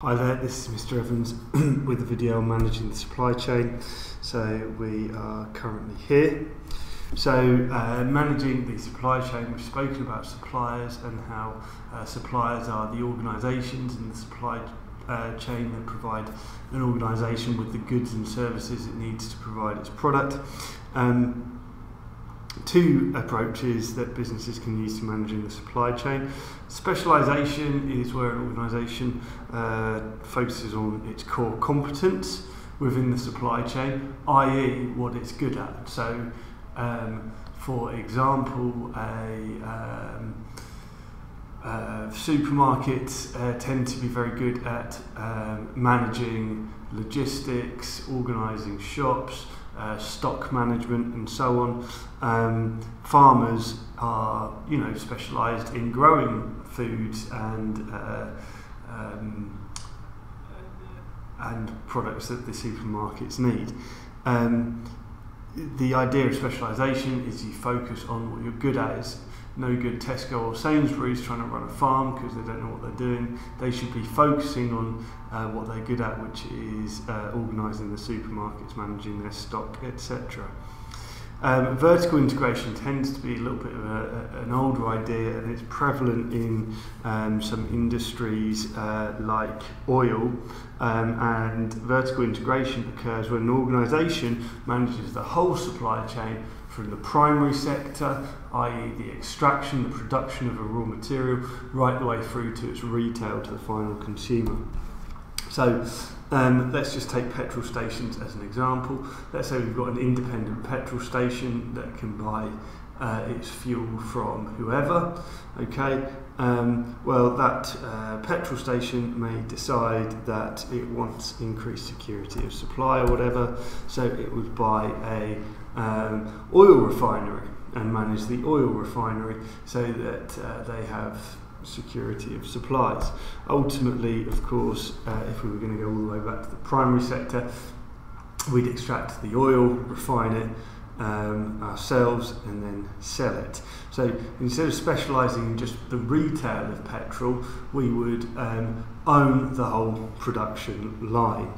Hi there, this is Mr. Evans with a video on managing the supply chain. So we are currently here. So managing the supply chain, we've spoken about suppliers and how suppliers are the organisations in the supply chain that provide an organisation with the goods and services it needs to provide its product. Two approaches that businesses can use to managing the supply chain. Specialisation is where an organisation focuses on its core competence within the supply chain, i.e. what it's good at. So, for example, supermarkets tend to be very good at managing logistics, organising shops, stock management and so on. Farmers are, specialised in growing foods and products that the supermarkets need. The idea of specialisation is you focus on what you're good at. It's no good Tesco or Sainsbury's trying to run a farm because they don't know what they're doing. They should be focusing on what they're good at, which is organising the supermarkets, managing their stock, etc. Vertical integration tends to be a little bit of an older idea, and it's prevalent in some industries like oil, and vertical integration occurs when an organisation manages the whole supply chain from the primary sector, i.e. the extraction, the production of a raw material, right the way through to its retail to the final consumer. So let's just take petrol stations as an example. Let's say we've got an independent petrol station that can buy its fuel from whoever. Okay, well that petrol station may decide that it wants increased security of supply or whatever, so it would buy a oil refinery and manage the oil refinery so that they have security of supplies. Ultimately, of course, if we were going to go all the way back to the primary sector, we'd extract the oil, refine it ourselves and then sell it. So instead of specialising in just the retail of petrol, we would own the whole production line.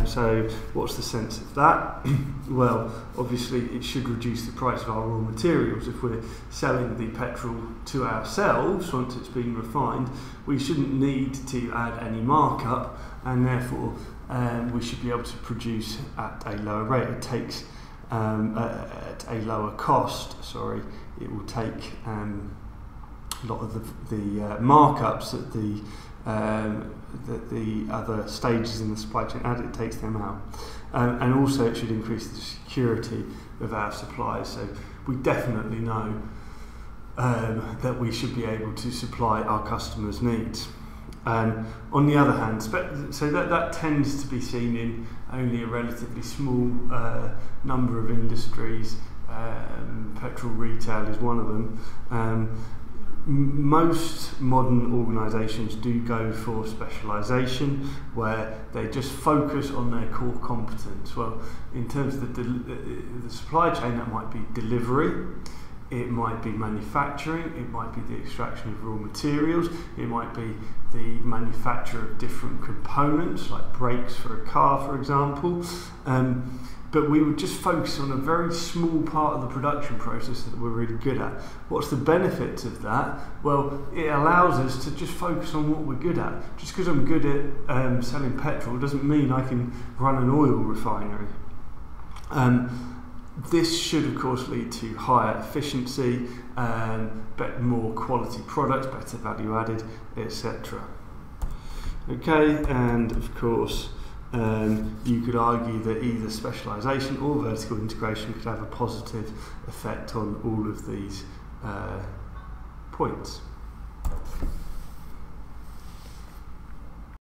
So what's the sense of that? Well, obviously it should reduce the price of our raw materials. If we're selling the petrol to ourselves once it's been refined, we shouldn't need to add any markup, and therefore we should be able to produce at a lower rate. It takes at a lower cost. It will take a lot of the markups that the other stages in the supply chain add, it takes them out. And also it should increase the security of our supplies. So we definitely know that we should be able to supply our customers' needs. On the other hand, so that tends to be seen in only a relatively small number of industries. Petrol retail is one of them. Most modern organisations do go for specialisation, where they just focus on their core competence. Well, in terms of the supply chain, that might be delivery, it might be manufacturing, it might be the extraction of raw materials, it might be the manufacture of different components, like brakes for a car, for example. But we would just focus on a very small part of the production process that we're really good at. What's the benefits of that? Well, it allows us to just focus on what we're good at. Just because I'm good at selling petrol doesn't mean I can run an oil refinery. This should of course lead to higher efficiency, more quality products, better value added, etc. Okay, and of course you could argue that either specialisation or vertical integration could have a positive effect on all of these points.